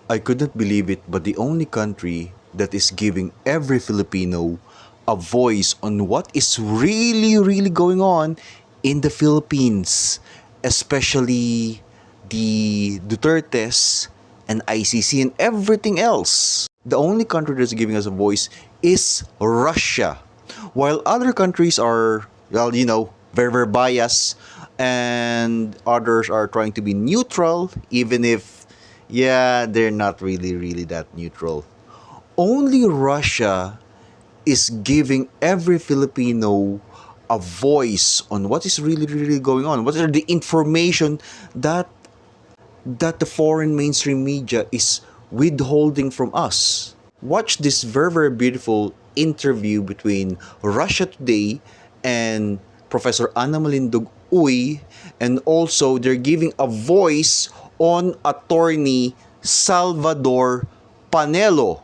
I could not believe it, but the only country that is giving every Filipino a voice on what is really going on in the Philippines, especially the Dutertes and ICC and everything else. The only country that's giving us a voice is Russia. While other countries are, well, very biased, and others are trying to be neutral, even if, yeah, they're not really that neutral. Only Russia is giving every Filipino a voice on what is really going on. What are the information that the foreign mainstream media is withholding from us? Watch this very beautiful interview between Russia Today and Professor Ana Malindog Uy, and also they're giving a voice on attorney Salvador Panelo.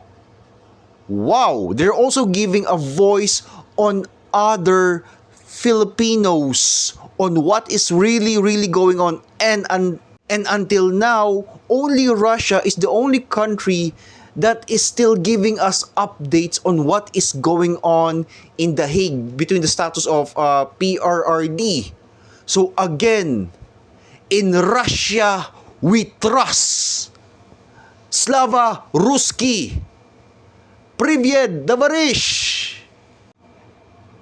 Wow, they're also giving a voice on other Filipinos on what is really going on, and until now only Russia is the only country that is still giving us updates on what is going on in The Hague between the status of PRRD. So again, in Russia we trust. Slava Ruski. Privyet, Davarish!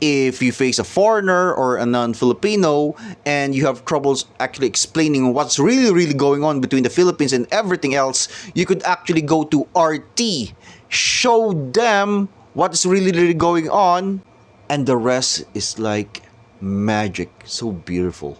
If you face a foreigner or a non-Filipino and you have troubles actually explaining what's really going on between the Philippines and everything else, you could actually go to RT, show them what's really going on, and the rest is like magic. So beautiful.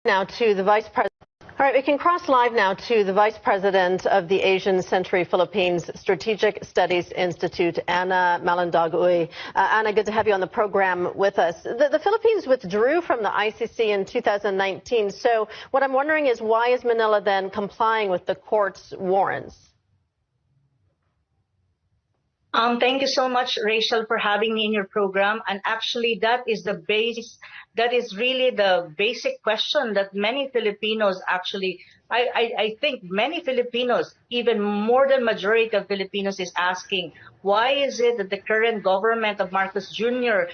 Now to the Vice President. All right, we can cross live now to the Vice President of the Asian Century Philippines Strategic Studies Institute, Ana Malindag Uy. Ana, good to have you on the program with us. The Philippines withdrew from the ICC in 2019. So what I'm wondering is, why is Manila then complying with the court's warrants? Thank you so much, Rachel, for having me in your program. And actually, that is really the basic question that many Filipinos actually, I think many Filipinos, even more than majority of Filipinos, is asking, why is it that the current government of Marcos Jr.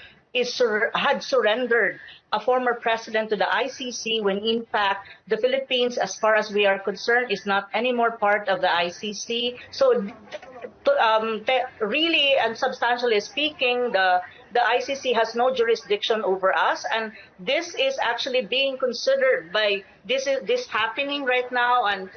had surrendered a former president to the ICC, when in fact the Philippines, as far as we are concerned, is not anymore part of the ICC. So really and substantially speaking, the ICC has no jurisdiction over us, and this is actually being considered by this happening right now, and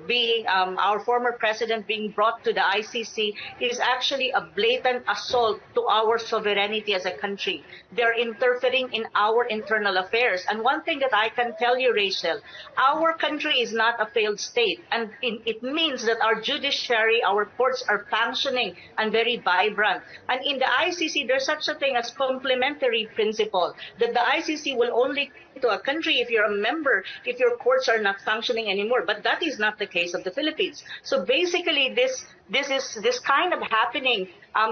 being our former president being brought to the ICC is actually a blatant assault to our sovereignty as a country. They're interfering in our internal affairs, and one thing that I can tell you, Rachel, our country is not a failed state, and it means that our judiciary, our courts are functioning and very vibrant. And in the ICC, there's such a thing as complementary principle, that the ICC will only to a country if you're a member, if your courts are not functioning anymore. But that is not the case of the Philippines. So basically, this kind of happening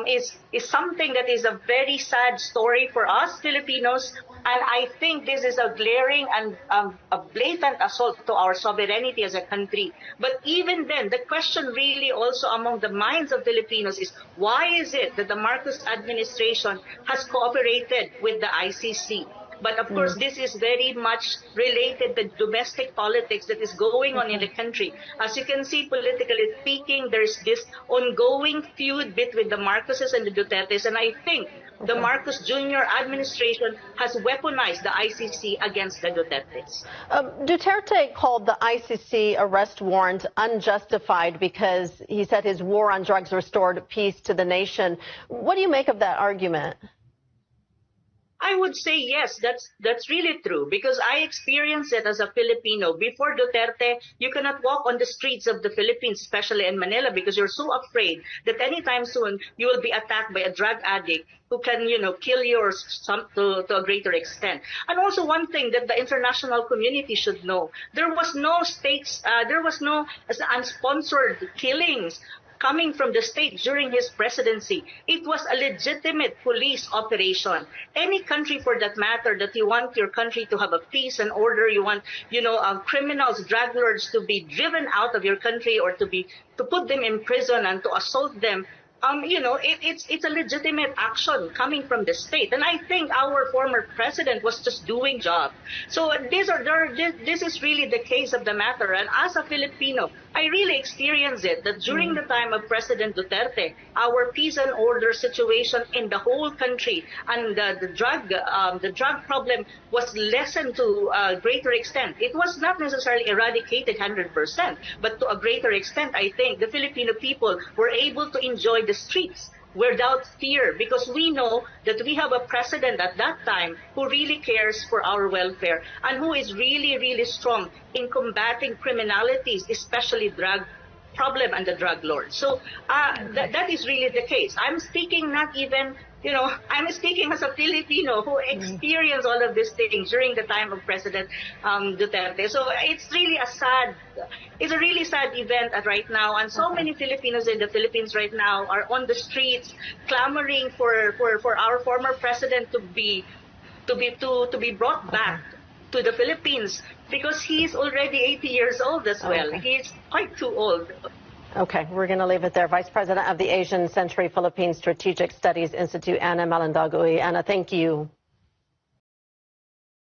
is something that is a very sad story for us Filipinos, and I think this is a glaring and a blatant assault to our sovereignty as a country. But even then, the question really also among the minds of Filipinos is, why is it that the Marcos administration has cooperated with the ICC? But of course, this is very much related to domestic politics that is going on in the country. As you can see, politically speaking, there's this ongoing feud between the Marcoses and the Dutertes. And I think the Marcos Jr. administration has weaponized the ICC against the Dutertes. Duterte called the ICC arrest warrant unjustified because he said his war on drugs restored peace to the nation. What do you make of that argument? I would say yes, that's really true, because I experienced it as a Filipino. Before Duterte, you cannot walk on the streets of the Philippines, especially in Manila, because you're so afraid that anytime soon you will be attacked by a drug addict who can, kill you or to a greater extent. And also one thing that the international community should know, there was no unsponsored killings coming from the state during his presidency. It was a legitimate police operation. Any country, for that matter, that you want your country to have a peace and order, you want, criminals, drug lords to be driven out of your country, or to put them in prison and to assault them. It's a legitimate action coming from the state, and I think our former president was just doing job. So this is really the case of the matter. And as a Filipino, I really experienced it that during the time of President Duterte, our peace and order situation in the whole country and the drug problem was lessened to a greater extent. It was not necessarily eradicated 100%, but to a greater extent, I think the Filipino people were able to enjoy the streets without fear, because we know that we have a president at that time who really cares for our welfare and who is really, really strong in combating criminalities, especially drug problem and the drug lords. So that is really the case. I'm speaking not even, I'm speaking as a Filipino who experienced all of these things during the time of President Duterte. So it's a really sad event right now, and so many Filipinos in the Philippines right now are on the streets clamoring for our former president to be brought back to the Philippines, because he's already 80 years old as well. Okay. He's quite too old. Okay, we're going to leave it there. Vice President of the Asian Century Philippines Strategic Studies Institute, Ana Malindago-Uy. Ana, thank you.